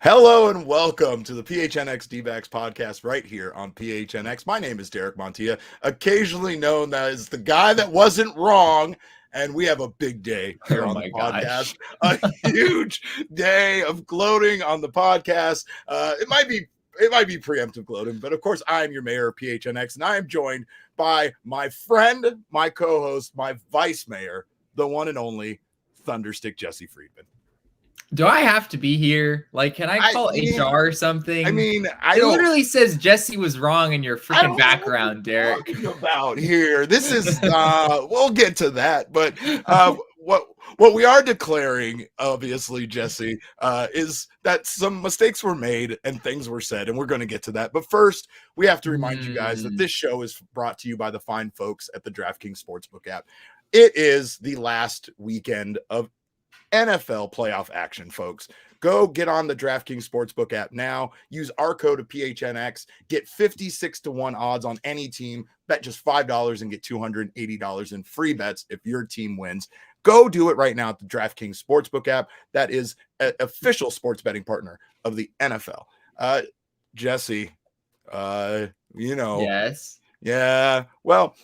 Hello and welcome to the PHNX D-backs podcast right here on PHNX. My name is Derek Montilla, occasionally known as the guy that wasn't wrong, and we have a big day here on the podcast. A huge day of gloating on the podcast. It might be preemptive gloating, but of course I am your mayor of PHNX, and I am joined by my friend, my co-host, my vice mayor, the one and only Thunderstick Jesse Friedman. Do I have to be here? Like, can I call HR or something? I mean, it literally says Jesse was wrong in your freaking background, Derek. About here, this is we'll get to that, but what we are declaring, obviously, Jesse, is that some mistakes were made and things were said, and we're going to get to that. But first, we have to remind you guys that this show is brought to you by the fine folks at the DraftKings Sportsbook app. It is the last weekend of NFL playoff action, folks. Go get on the DraftKings Sportsbook app now. Use our code of PHNX. Get 56-1 odds on any team. Bet just $5 and get $280 in free bets if your team wins. Go do it right now at the DraftKings Sportsbook app. That is an official sports betting partner of the NFL. Jesse, Yes. Yeah. Well,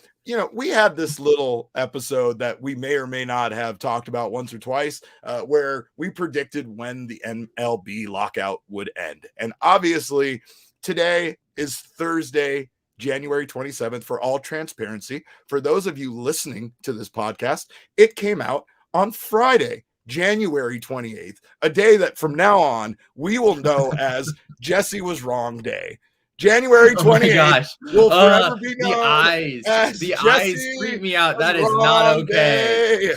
we had this little episode that we may or may not have talked about once or twice where we predicted when the MLB lockout would end. And obviously, today is Thursday, January 27th. For all transparency, for those of you listening to this podcast, it came out on Friday, January 28th, a day that from now on we will know as Jesse was wrong day. January 28th will forever be known. The eyes freak me out. That is not okay.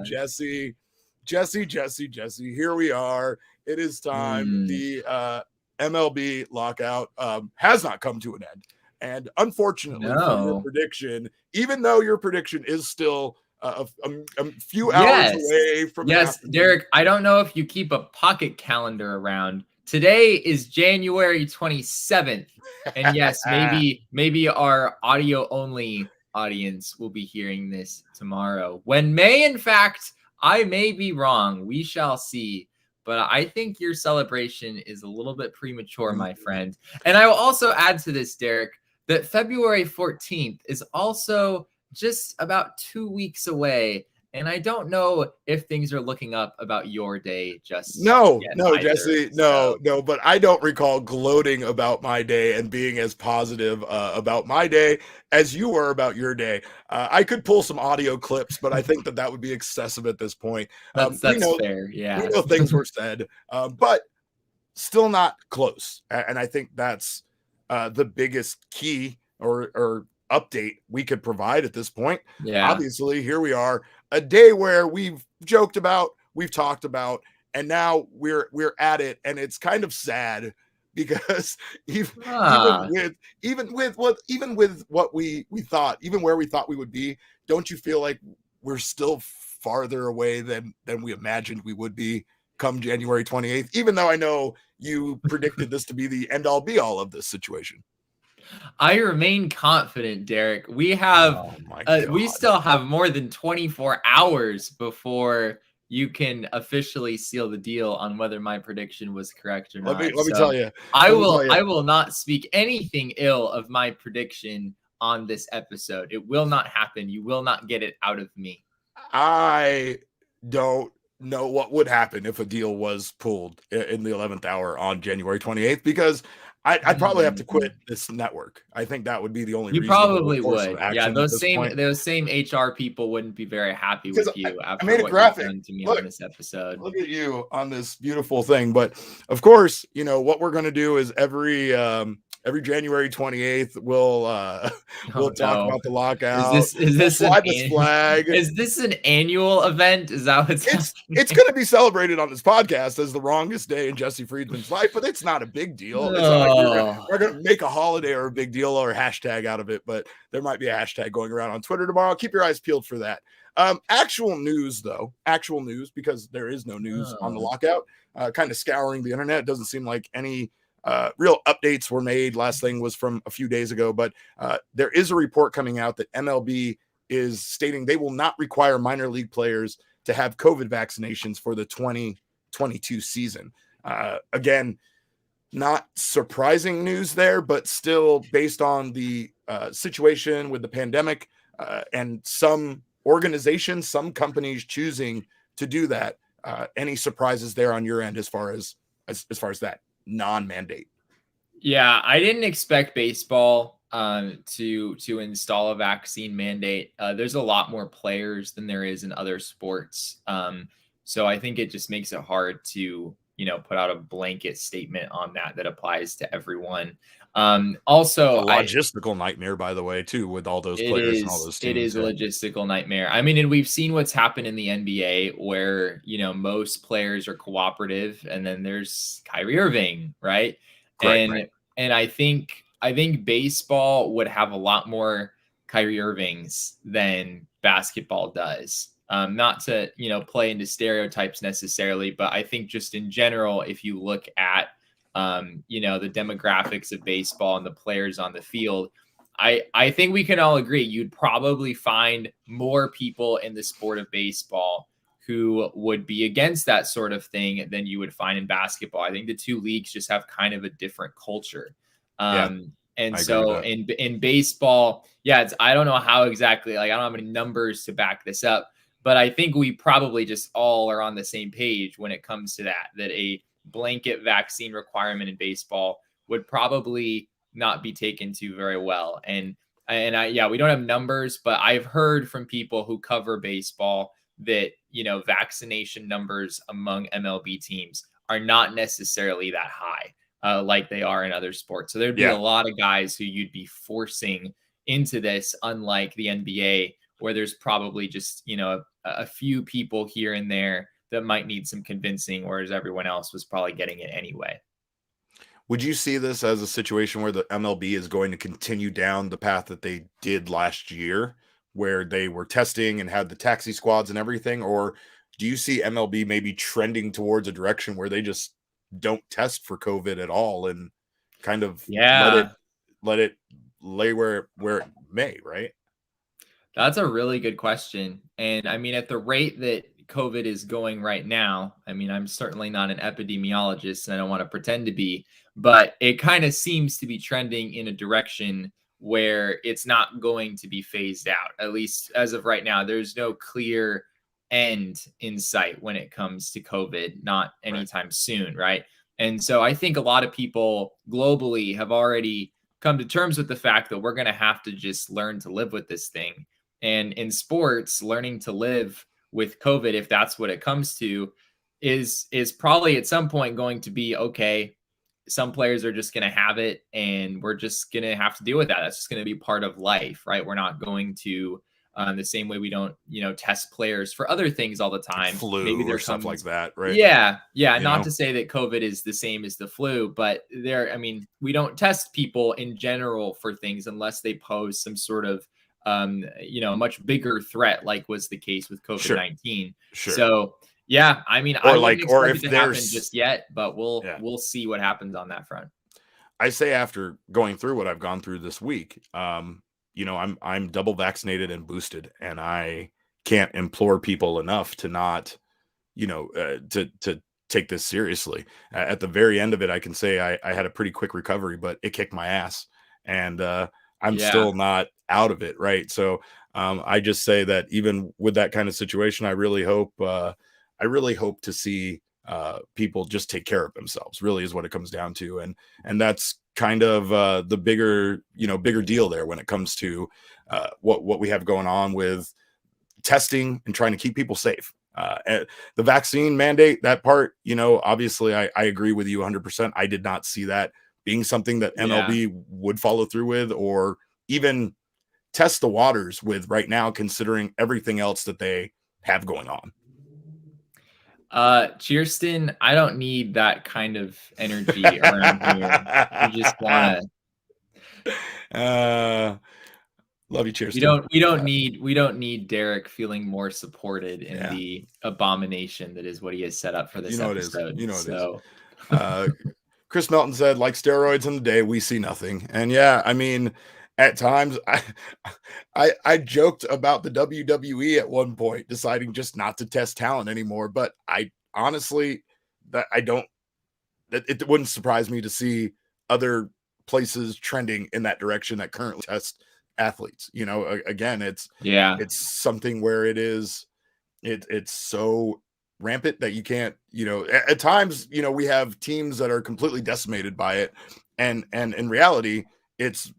Jesse, here we are. It is time. The MLB lockout has not come to an end. And unfortunately, from your prediction, even though your prediction is still a few hours away from Derek, I don't know if you keep a pocket calendar around. Today is January 27th. And yes, maybe our audio only audience will be hearing this tomorrow. When in fact, I may be wrong. We shall see. But I think your celebration is a little bit premature, my friend. And I will also add to this, Derek, that February 14th is also just about 2 weeks away. And I don't know if things are looking up about your day. No, Jesse, no. But I don't recall gloating about my day and being as positive about my day as you were about your day. I could pull some audio clips, but I think that would be excessive at this point. That's fair. Yeah, we know things were said, but still not close. And I think that's the biggest key or update we could provide at this point. Yeah, obviously, here we are. A day where we've joked about, we've talked about, and now we're at it, and it's kind of sad because even with what we thought, even where we thought we would be, don't you feel like we're still farther away than we imagined we would be come January 28th? Even though I know you predicted this to be the end all be all of this situation. I remain confident, Derek. We still have more than 24 hours before you can officially seal the deal on whether my prediction was correct or not. Let me tell you. I will not speak anything ill of my prediction on this episode. It will not happen. You will not get it out of me. I don't know what would happen if a deal was pulled in the 11th hour on January 28th, because I'd probably have to quit this network. I think that would be the only reason. You probably would. Yeah, those same HR people wouldn't be very happy with you after what you've done to me on this episode. Look at you on this beautiful thing. But of course, what we're going to do is every January 28th, we'll talk about the lockout. Is this flag? Is this an annual event? Is that what's it's going to be celebrated on this podcast as the wrongest day in Jesse Friedman's life, but it's not a big deal. It's not like we're going to make a holiday or a big deal or a hashtag out of it, but there might be a hashtag going around on Twitter tomorrow. Keep your eyes peeled for that. Actual news, because there is no news on the lockout. Kind of scouring the internet. It doesn't seem like any real updates were made. Last thing was from a few days ago, but there is a report coming out that MLB is stating they will not require minor league players to have COVID vaccinations for the 2022 season. Again, not surprising news there, but still based on the situation with the pandemic and some organizations, some companies choosing to do that. Any surprises there on your end as far as that non-mandate? Yeah, I didn't expect baseball to install a vaccine mandate. There's a lot more players than there is in other sports. So I think it just makes it hard to, put out a blanket statement on that applies to everyone. Also, a logistical nightmare, by the way, too, with all those players and all those teams. It is a logistical nightmare. I mean, and we've seen what's happened in the NBA where, most players are cooperative, and then there's Kyrie Irving, right? Right. And I think baseball would have a lot more Kyrie Irvings than basketball does. Not to, play into stereotypes necessarily, but I think just in general, if you look at, the demographics of baseball and the players on the field, I think we can all agree you'd probably find more people in the sport of baseball who would be against that sort of thing than you would find in basketball. I think the two leagues just have kind of a different culture. And so in baseball, I don't know how exactly, I don't have any numbers to back this up, but I think we probably just all are on the same page when it comes to that a blanket vaccine requirement in baseball would probably not be taken to very well. And we don't have numbers, but I've heard from people who cover baseball that, vaccination numbers among MLB teams are not necessarily that high, like they are in other sports. So there'd be a lot of guys who you'd be forcing into this, unlike the NBA, where there's probably just, a few people here and there that might need some convincing, whereas everyone else was probably getting it anyway. Would you see this as a situation where the MLB is going to continue down the path that they did last year, where they were testing and had the taxi squads and everything? Or do you see MLB maybe trending towards a direction where they just don't test for COVID at all and kind of let it lay where it may, right? That's a really good question. And I mean, at the rate that COVID is going right now, I mean, I'm certainly not an epidemiologist and I don't want to pretend to be, but it kind of seems to be trending in a direction where it's not going to be phased out. At least as of right now, there's no clear end in sight when it comes to COVID, not anytime soon, right? And so I think a lot of people globally have already come to terms with the fact that we're going to have to just learn to live with this thing. And in sports, learning to live with COVID, if that's what it comes to, is probably at some point going to be, okay, some players are just going to have it and we're just going to have to deal with that. That's just going to be part of life, right? We're not going to, the same way we don't, test players for other things all the time. Flu maybe there's stuff like that, right? Yeah. Not to say that COVID is the same as the flu, but we don't test people in general for things unless they pose some sort of, much bigger threat, like was the case with COVID-19. Sure. So I wouldn't expect it to happen just yet, but we'll see what happens on that front. I say after going through what I've gone through this week, I'm double vaccinated and boosted, and I can't implore people enough to not, to take this seriously. At the very end of it, I can say I had a pretty quick recovery, but it kicked my ass, and I'm still not out of it, right? So I just say that even with that kind of situation, I really hope to see people just take care of themselves, really is what it comes down to. And that's kind of the bigger deal there when it comes to what we have going on with testing and trying to keep people safe. The vaccine mandate, that part, obviously I agree with you 100%. I did not see that being something that MLB would follow through with or even test the waters with right now, considering everything else that they have going on. Cheerston, I don't need that kind of energy around here. You just want to love you, Cheerston. We don't need Derek feeling more supported in the abomination that is what he has set up for this episode. It is. Chris Melton said, like steroids in the day, we see nothing. And at times I joked about the WWE at one point deciding just not to test talent anymore, but I honestly that I don't that it wouldn't surprise me to see other places trending in that direction that currently test athletes. You know, again, it's something where it's so rampant that you can't, you know, at times, you know, we have teams that are completely decimated by it, and in reality it's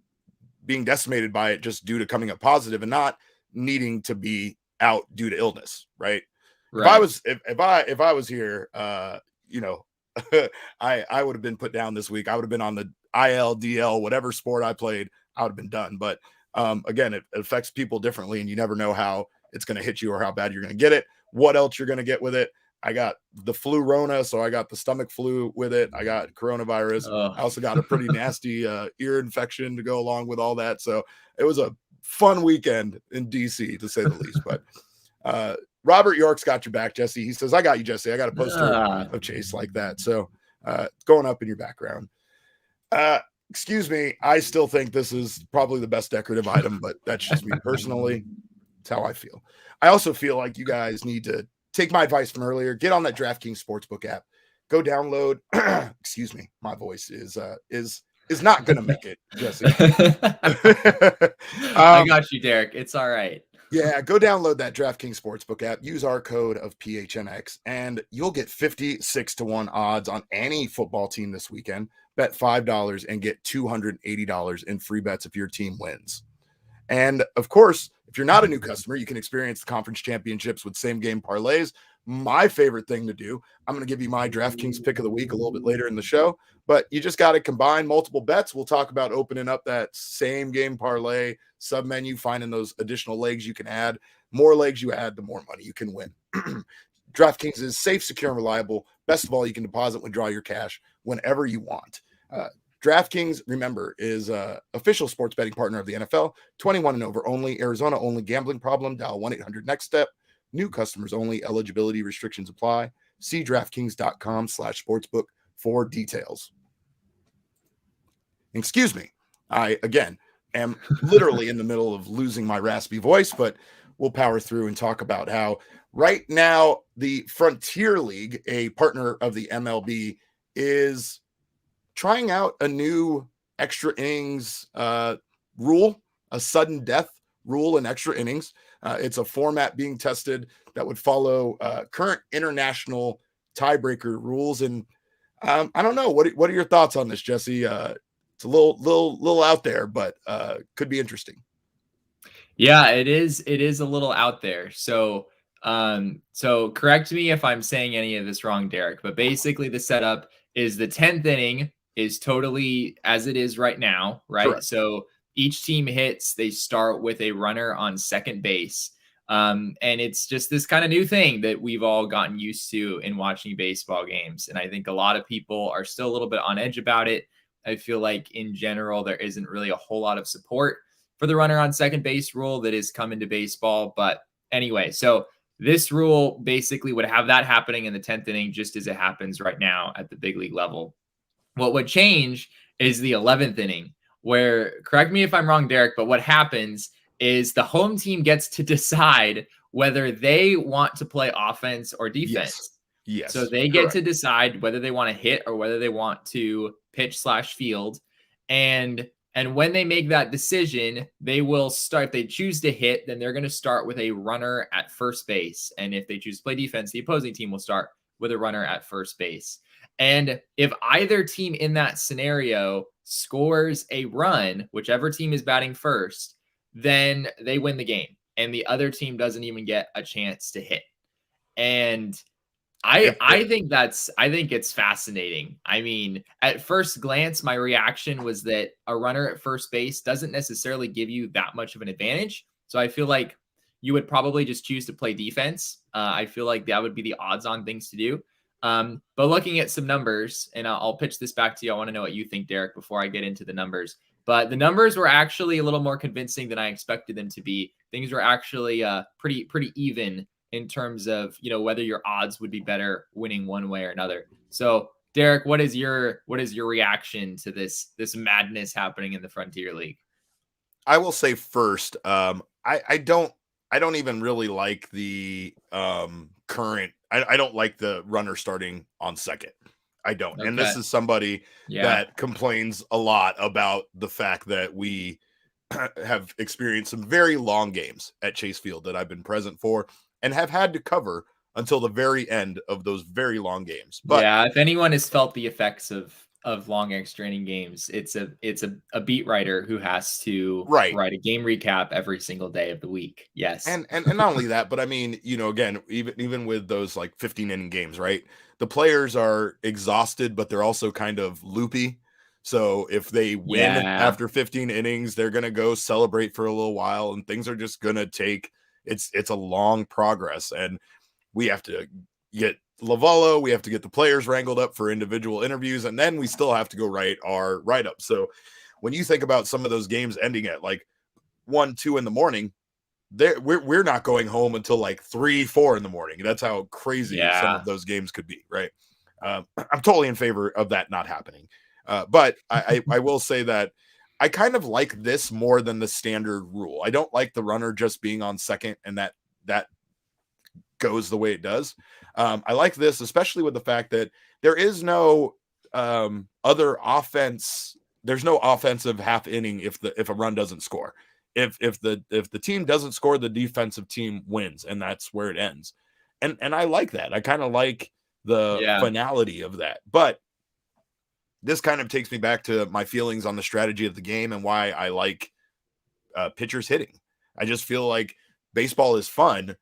being decimated by it just due to coming up positive and not needing to be out due to illness, right? If I was here, you know, I would have been put down this week. I would have been on the IL, DL, whatever sport I played, I would have been done. But again, it affects people differently, and you never know how it's going to hit you or how bad you're going to get it, what else you're going to get with it. I got the flu Rona, so I got the stomach flu with it. I got coronavirus. I also got a pretty nasty ear infection to go along with all that. So it was a fun weekend in DC, to say the least. But Robert York's got your back, Jesse. He says, I got you, Jesse. I got a poster of Chase like that. So it's going up in your background. Excuse me. I still think this is probably the best decorative item, but that's just me personally. It's how I feel. I also feel like you guys need to take my advice from earlier. Get on that DraftKings Sportsbook app. Go download. Excuse me. My voice is not going to make it, Jesse. I got you, Derek. It's all right. Yeah, go download that DraftKings Sportsbook app. Use our code of PHNX, and you'll get 56-1 odds on any football team this weekend. Bet $5 and get $280 in free bets if your team wins. And of course, if you're not a new customer, you can experience the conference championships with same game parlays. My favorite thing to do, I'm going to give you my DraftKings pick of the week a little bit later in the show, but you just got to combine multiple bets. We'll talk about opening up that same game parlay sub menu, finding those additional legs you can add. More legs you add, the more money you can win. DraftKings is safe, secure, and reliable. Best of all, you can deposit, withdraw your cash whenever you want. DraftKings, remember, is official sports betting partner of the NFL. 21 and over only. Arizona only. Gambling problem? Dial 1-800-NEXT-STEP. New customers only. Eligibility restrictions apply. See DraftKings.com/sportsbook for details. Excuse me. I, again, am literally in the middle of losing my raspy voice, but we'll power through and talk about how right now the Frontier League, a partner of the MLB, is trying out a new extra innings rule, a sudden death rule in extra innings. It's a format being tested that would follow current international tiebreaker rules. And I don't know. What are your thoughts on this, Jesse? It's a little out there, but could be interesting. Yeah, it is. It is a little out there. So correct me if I'm saying any of this wrong, Derek, but basically the setup is the 10th inning is totally as it is right now, right? Correct. So each team hits, they start with a runner on second base. And it's just this kind of new thing that we've all gotten used to in watching baseball games. And I think a lot of people are still a little bit on edge about it. I feel like in general, there isn't really a whole lot of support for the runner on second base rule that is coming to baseball. But anyway, so this rule basically would have that happening in the 10th inning, just as it happens right now at the big league level. What would change is the 11th inning, where, correct me if I'm wrong, Derek, but what happens is the home team gets to decide whether they want to play offense or defense. Yes. So they get to decide whether they want to hit or whether they want to pitch/field. And when they make that decision, they will start. If they choose to hit, then they're going to start with a runner at first base. And if they choose to play defense, the opposing team will start with a runner at first base. And if either team in that scenario scores a run, whichever team is batting first, then they win the game. And the other team doesn't even get a chance to hit. And I think it's fascinating. I mean, at first glance, my reaction was that a runner at first base doesn't necessarily give you that much of an advantage. So I feel like you would probably just choose to play defense. I feel like that would be the odds on things to do. But looking at some numbers, and I'll pitch this back to you. I want to know what you think, Derek, before I get into the numbers. But the numbers were actually a little more convincing than I expected them to be. Things were actually pretty even in terms of, whether your odds would be better winning one way or another. So, Derek, what is your reaction to this madness happening in the Frontier League? I will say first, I don't even really like the current. I don't like the runner starting on second. I don't. Okay. And this is somebody that complains a lot about the fact that we have experienced some very long games at Chase Field that I've been present for and have had to cover until the very end of those very long games. But yeah, if anyone has felt the effects of long extra inning games, it's a beat writer who has to write a game recap every single day of the week. Yes. And not only that, but I mean, you know, again, even with those like 15 inning games, right? The players are exhausted, but they're also kind of loopy. So if they win after 15 innings, they're going to go celebrate for a little while, and things are just going to take it's a long progress, and we have to get Lavallo, we have to get the players wrangled up for individual interviews, and then we still have to go write our write-up. So when you think about some of those games ending at like 1, 2 in the morning, we're not going home until like 3, 4 in the morning. That's how crazy some of those games could be, right? I'm totally in favor of that not happening. But I will say that I kind of like this more than the standard rule. I don't like the runner just being on second and that goes the way it does. I like this, especially with the fact that there is no other offense. There's no offensive half inning if a run doesn't score. If the team doesn't score, the defensive team wins, and that's where it ends. And I like that. I kind of like the finality of that. But this kind of takes me back to my feelings on the strategy of the game and why I like pitchers hitting. I just feel like baseball is fun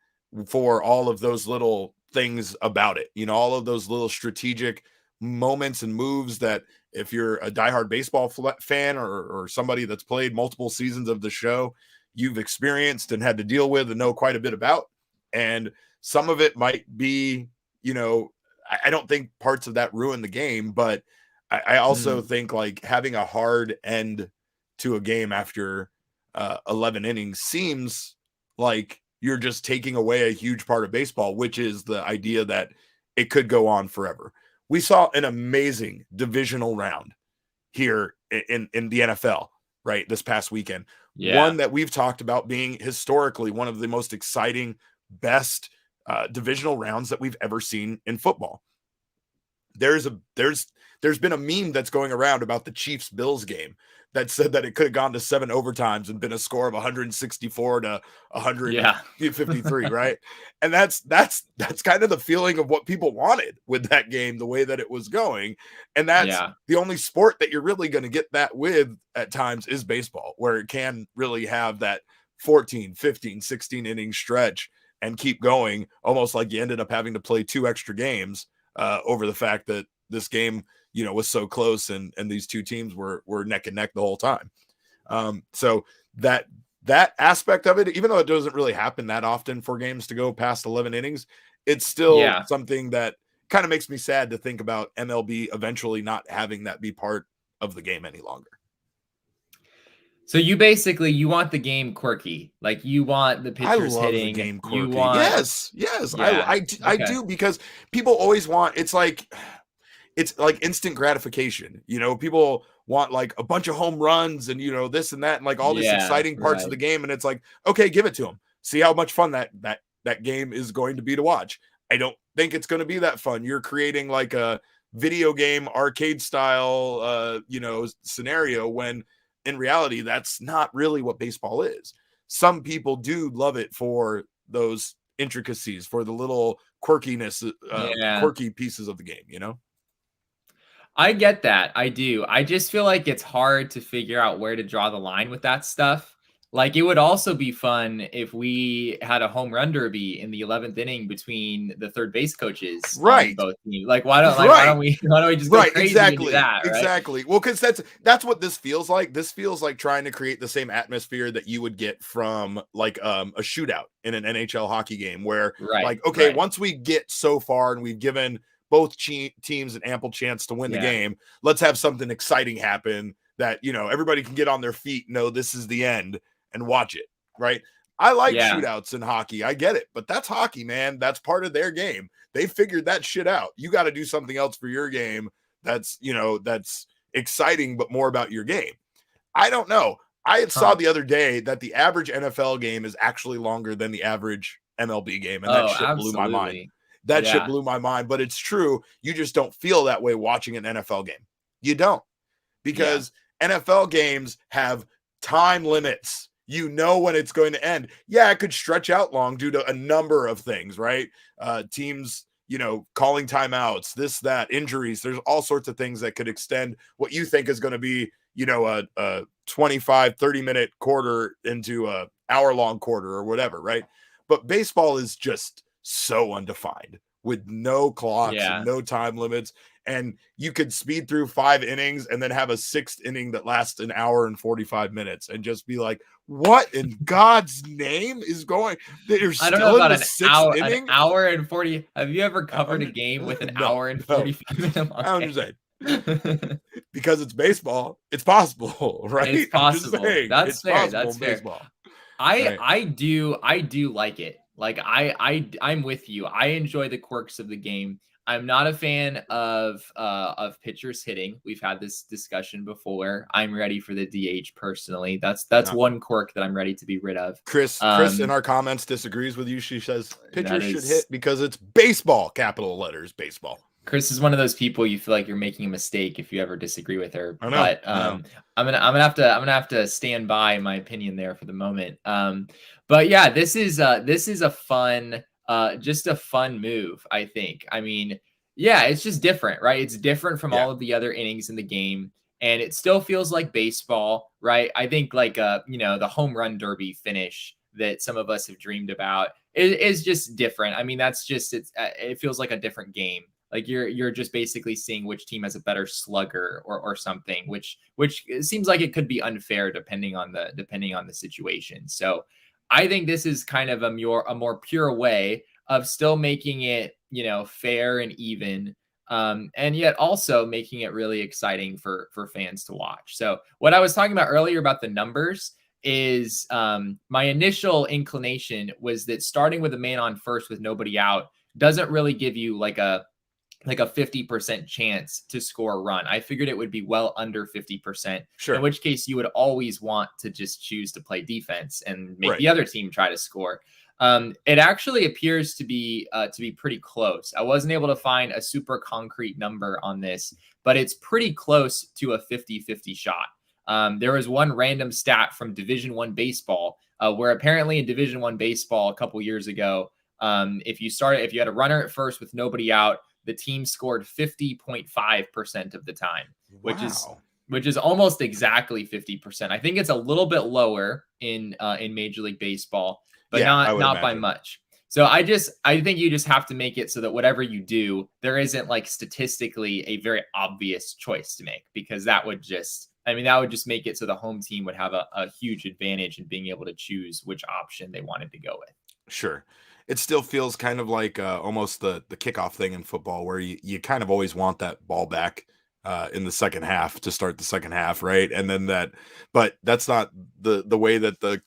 for all of those little things about it. You know, all of those little strategic moments and moves that if you're a diehard baseball fan or somebody that's played multiple seasons of the show, you've experienced and had to deal with and know quite a bit about. And some of it might be, you know, I don't think parts of that ruin the game, but I also think like having a hard end to a game after 11 innings seems like you're just taking away a huge part of baseball, which is the idea that it could go on forever. We saw an amazing divisional round here in the NFL, right? This past weekend. One that we've talked about being historically one of the most exciting, best divisional rounds that we've ever seen in football. There's been a meme that's going around about the Chiefs-Bills game that said that it could have gone to 7 overtimes and been a score of 164 to 153, right? And that's kind of the feeling of what people wanted with that game, the way that it was going. And that's the only sport that you're really going to get that with at times is baseball, where it can really have that 14, 15, 16 inning stretch and keep going, almost like you ended up having to play 2 extra games over the fact that this game, you know, was so close and these two teams were neck and neck the whole time. So that aspect of it, even though it doesn't really happen that often for games to go past 11 innings, it's still something that kind of makes me sad to think about MLB eventually not having that be part of the game any longer. So you want the game quirky, like you want the pitchers hitting. The game quirky. You want, yes. I do, because people always want. It's like instant gratification. You know, people want like a bunch of home runs and, you know, this and that and like all these exciting parts of the game, and it's like, okay, give it to them. See how much fun that game is going to be to watch. I don't think it's going to be that fun. You're creating like a video game arcade style, you know, scenario when in reality, that's not really what baseball is. Some people do love it for those intricacies, for the little quirkiness, quirky pieces of the game, you know? I get that. I do. I just feel like it's hard to figure out where to draw the line with that stuff. Like, it would also be fun if we had a home run derby in the 11th inning between the third base coaches, on both teams. Like, why don't we just go crazy and do that? Right? Exactly. Well, because that's what this feels like. This feels like trying to create the same atmosphere that you would get from like a shootout in an NHL hockey game, where once we get so far and we've given both teams an ample chance to win the game, let's have something exciting happen that, you know, everybody can get on their feet, know this is the end, and watch it, right? I like shootouts in hockey. I get it, but that's hockey, man. That's part of their game. They figured that shit out. You got to do something else for your game that's, you know, that's exciting, but more about your game. I don't know. I saw the other day that the average NFL game is actually longer than the average MLB game, and that shit blew my mind. That shit blew my mind, but it's true. You just don't feel that way watching an NFL game. You don't, because NFL games have time limits. You know when it's going to end. Yeah, it could stretch out long due to a number of things, right? Teams, calling timeouts, this, that, injuries. There's all sorts of things that could extend what you think is going to be, a 25, 30-minute quarter into a hour-long quarter or whatever, right? But baseball is just so undefined with no clocks and no time limits. And you could speed through 5 innings and then have a 6th inning that lasts an hour and 45 minutes and just be like, what in God's name is going? I don't know about an hour and 40. Have you ever covered a game with an hour and 45 minutes? Okay. I'm just saying. Because it's baseball, it's possible, right? It's possible. That's fair. That's fair. Baseball. I do like it. Like I'm with you. I enjoy the quirks of the game. I'm not a fan of pitchers hitting. We've had this discussion before. I'm ready for the DH personally. That's one quirk that I'm ready to be rid of. Chris in our comments disagrees with you. She says pitchers should hit because it's baseball, capital letters, baseball. Chris is one of those people you feel like you're making a mistake if you ever disagree with her. But I'm gonna have to stand by my opinion there for the moment. But yeah, this is a fun. Just a fun move, I think. I mean, yeah, it's just different, right? It's different from all of the other innings in the game, and it still feels like baseball, right? I think like the home run derby finish that some of us have dreamed about is just different. I mean, it feels like a different game. Like you're just basically seeing which team has a better slugger or something, which seems like it could be unfair depending on the situation. So I think this is kind of a more pure way of still making it, fair and even, and yet also making it really exciting for fans to watch. So what I was talking about earlier about the numbers is my initial inclination was that starting with a man on first with nobody out doesn't really give you like a 50% chance to score a run. I figured it would be well under 50%. Sure. In which case you would always want to just choose to play defense and make the other team try to score. It actually appears to be pretty close. I wasn't able to find a super concrete number on this, but it's pretty close to a 50-50 shot. There was one random stat from Division I baseball where apparently in Division I baseball a couple years ago, if you had a runner at first with nobody out, the team scored 50.5% of the time, which is almost exactly 50%. I think it's a little bit lower in Major League Baseball, but not by much. So I think you just have to make it so that whatever you do, there isn't like statistically a very obvious choice to make, because that would just make it so the home team would have a huge advantage in being able to choose which option they wanted to go with. Sure. It still feels kind of like almost the kickoff thing in football where you kind of always want that ball back in the second half to start the second half, right? And then but that's not the way that the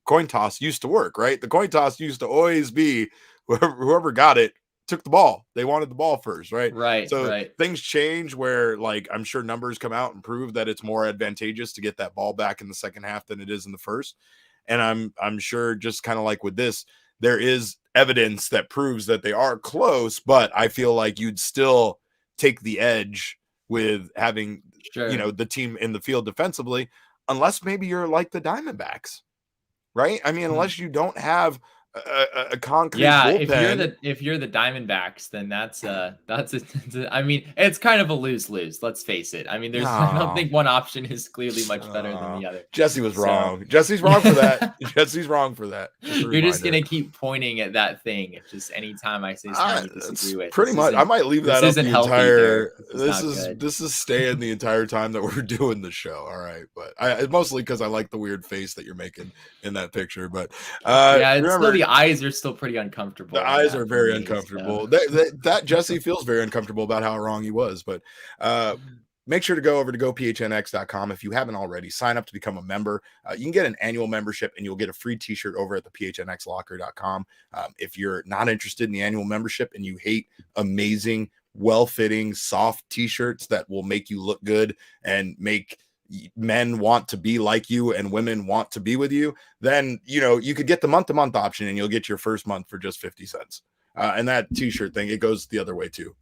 coin toss used to work, right? The coin toss used to always be whoever got it took the ball. They wanted the ball first, right? Right. So things change where, like, I'm sure numbers come out and prove that it's more advantageous to get that ball back in the second half than it is in the first. And I'm sure, just kind of like with this, there is evidence that proves that they are close, but I feel like you'd still take the edge with having, the team in the field defensively, unless maybe you're like the Diamondbacks, right? I mean, unless you don't have a concrete bullpen. If you're the Diamondbacks, then that's I mean, it's kind of a lose-lose, let's face it. I mean, I don't think one option is clearly much better than the other. Jesse was wrong. Jesse's wrong for that. Jesse's wrong for that. You're just gonna keep pointing at that thing just anytime I say something you disagree with. Pretty much. I might leave that up the entire. This is staying the entire time that we're doing the show. All right, but mostly because I like the weird face that you're making in that picture. But it's still the eyes are still pretty uncomfortable. The eyes are very uncomfortable. That Jesse feels very uncomfortable about how wrong he was. But make sure to go over to gophnx.com if you haven't already. Sign up to become a member. You can get an annual membership and you'll get a free t-shirt over at the phnxlocker.com. If you're not interested in the annual membership and you hate amazing, well-fitting, soft t-shirts that will make you look good and make men want to be like you and women want to be with you, then, you could get the month-to-month option and you'll get your first month for just 50 cents. And that t-shirt thing, it goes the other way too,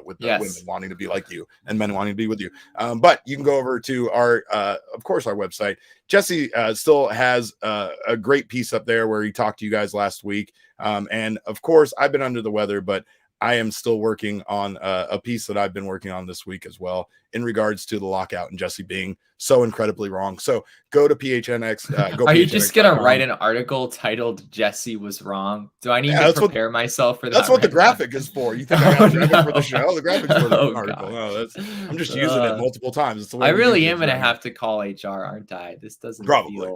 with the women wanting to be like you and men wanting to be with you. But you can go over to our, of course, our website. Jesse still has a great piece up there where he talked to you guys last week. And of course, I've been under the weather, but I am still working on a piece that I've been working on this week as well in regards to the lockout and Jesse being so incredibly wrong. So go to PHNX. Are you just going to write an article titled Jesse was wrong? Do I need to prepare myself for that? That's what the graphic is for. You think I got a graphic for the show? The graphic for the article. No, I'm just using it multiple times. It's the way I really am going to have to call HR, aren't I? This doesn't probably.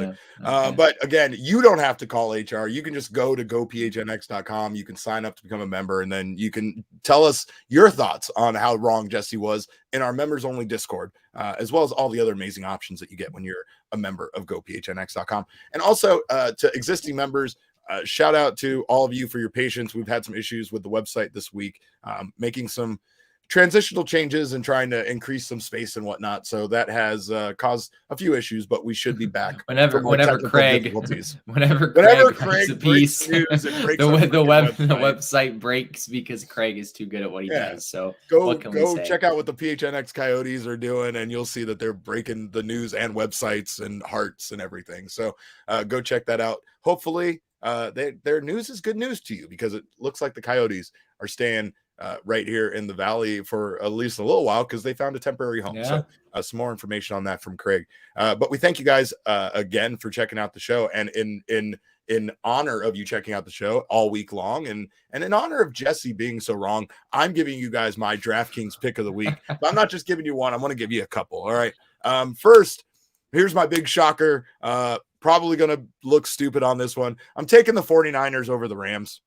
Yeah. Okay. But again, you don't have to call HR. You can just go to gophnx.com. You can sign up to become a member, and then you can tell us your thoughts on how wrong Jesse was in our members only Discord, as well as all the other amazing options that you get when you're a member of gophnx.com. And also to existing members, shout out to all of you for your patience. We've had some issues with the website this week, making some transitional changes and trying to increase some space and whatnot. So that has caused a few issues, but we should be back. whenever Craig breaks a piece, the website breaks because Craig is too good at what he does. So go check out what the PHNX Coyotes are doing, and you'll see that they're breaking the news and websites and hearts and everything. So go check that out. Hopefully their news is good news to you, because it looks like the Coyotes are staying right here in the Valley for at least a little while, because they found a temporary home. So some more information on that from Craig. But we thank you guys again for checking out the show, and in honor of you checking out the show all week long, and in honor of Jesse being so wrong, I'm giving you guys my DraftKings pick of the week. But I'm not just giving you one, I'm going to give you a couple. All right. First, here's my big shocker. Probably going to look stupid on this one. I'm taking the 49ers over the Rams.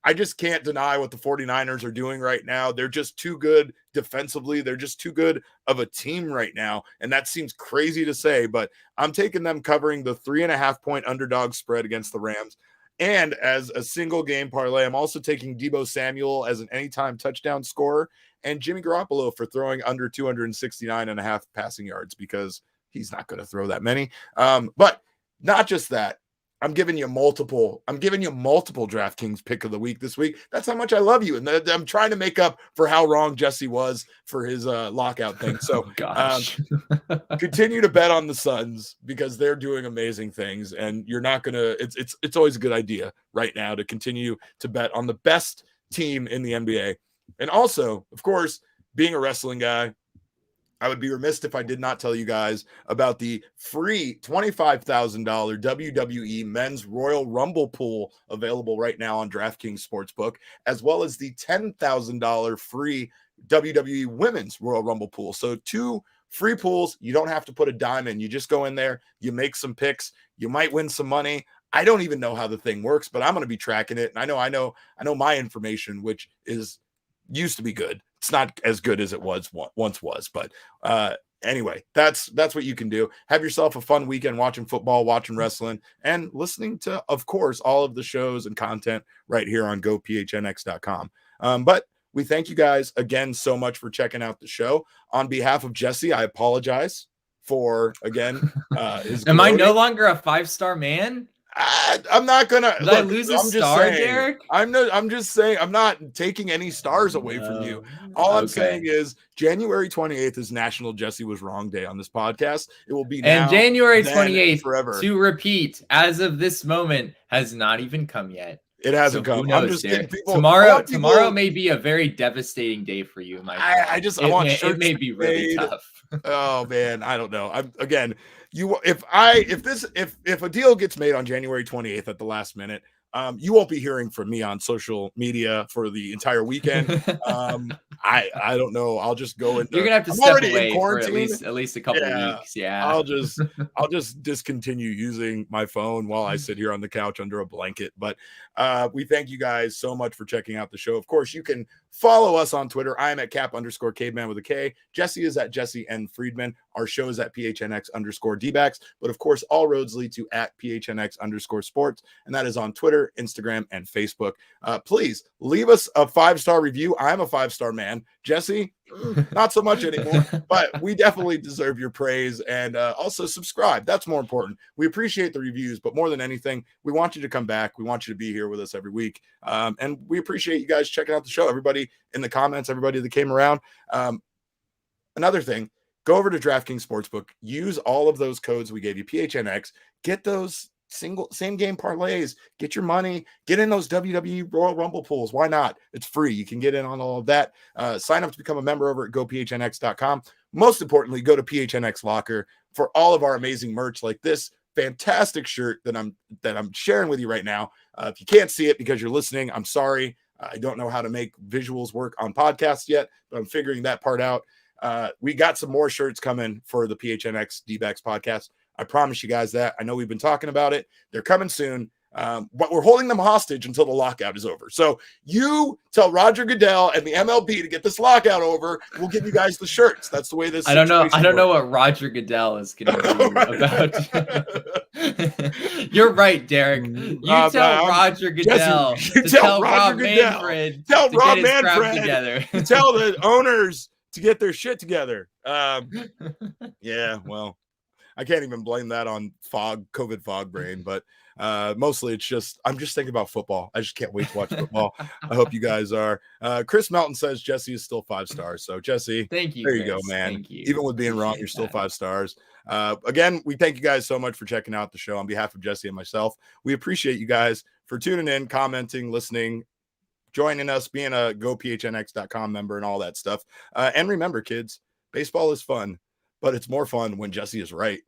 I just can't deny what the 49ers are doing right now. They're just too good defensively. They're just too good of a team right now. And that seems crazy to say, but I'm taking them covering the 3.5-point underdog spread against the Rams. And as a single game parlay, I'm also taking Deebo Samuel as an anytime touchdown scorer, and Jimmy Garoppolo for throwing under 269.5 passing yards, because he's not going to throw that many. But not just that. I'm giving you multiple DraftKings pick of the week this week. That's how much I love you. And I'm trying to make up for how wrong Jesse was for his lockout thing. So continue to bet on the Suns, because they're doing amazing things, and you're not going to, it's always a good idea right now to continue to bet on the best team in the NBA. And also, of course, being a wrestling guy, I would be remiss if I did not tell you guys about the free $25,000 WWE Men's Royal Rumble pool available right now on DraftKings Sportsbook, as well as the $10,000 free WWE Women's Royal Rumble pool. So 2 free pools. You don't have to put a dime in. You just go in there, you make some picks, you might win some money. I don't even know how the thing works, but I'm going to be tracking it. And I know my information, which used to be good. It's not as good as it once was, but anyway, that's what you can do. Have yourself a fun weekend watching football, watching wrestling, and listening to, of course, all of the shows and content right here on gophnx.com. But we thank you guys again so much for checking out the show. On behalf of Jesse, I apologize for, again, his Am I no longer a 5-star man? I'm not gonna. Did I lose a star, Derek? I'm just saying. I'm not taking any stars away from you. All I'm saying is January 28th is National Jesse Was Wrong Day on this podcast. It will be now, and January 28th forever. To repeat, as of this moment, has not even come yet. It hasn't come. Who knows, I'm just kidding. Tomorrow may be a very devastating day for you, Mike. It may be really tough. Oh man, I don't know. If a deal gets made on January 28th at the last minute, you won't be hearing from me on social media for the entire weekend. I don't know. I'll just go and you're gonna have to step away for at least a couple of weeks. Yeah. I'll just discontinue using my phone while I sit here on the couch under a blanket. But we thank you guys so much for checking out the show. Of course, you can follow us on Twitter. I am at cap_caveman with a K. Jesse is at Jesse N. Friedman. Our show is at PHNX_DBacks. But of course, all roads lead to at PHNX_sports. And that is on Twitter, Instagram, and Facebook. Please leave us a 5-star review. I'm a 5-star man. man. Jesse, not so much anymore, but we definitely deserve your praise. And also subscribe. That's more important. We appreciate the reviews, but more than anything, we want you to come back. We want you to be here with us every week. And we appreciate you guys checking out the show. Everybody in the comments, everybody that came around. Another thing, go over to DraftKings Sportsbook, use all of those codes we gave you, PHNX, get those same game parlays, get your money, get in those WWE Royal Rumble pools. Why not? It's free. You can get in on all of that. Sign up to become a member over at gophnx.com. Most importantly, go to PHNX Locker for all of our amazing merch, like this fantastic shirt that I'm sharing with you right now. If you can't see it because you're listening, I'm sorry. I don't know how to make visuals work on podcasts yet, but I'm figuring that part out. We got some more shirts coming for the PHNX D-backs podcast. I promise you guys that. I know we've been talking about it. They're coming soon, but we're holding them hostage until the lockout is over. So you tell Roger Goodell and the MLB to get this lockout over. We'll give you guys the shirts. That's the way this. I don't know what Roger Goodell is going to do about. You're right, Derek. You tell Roger Goodell to tell Rob Manfred to get his crap together. Tell the owners to get their shit together. Yeah, well, I can't even blame that on COVID fog brain, but mostly it's just, I'm just thinking about football. I just can't wait to watch football. I hope you guys are. Chris Melton says Jesse is still 5 stars. So Jesse, thank you. There you go, man. Thank you. Even with being wrong, you're still 5 stars. Again, we thank you guys so much for checking out the show on behalf of Jesse and myself. We appreciate you guys for tuning in, commenting, listening, joining us, being a gophnx.com member and all that stuff. And remember, kids, baseball is fun, but it's more fun when Jesse is right.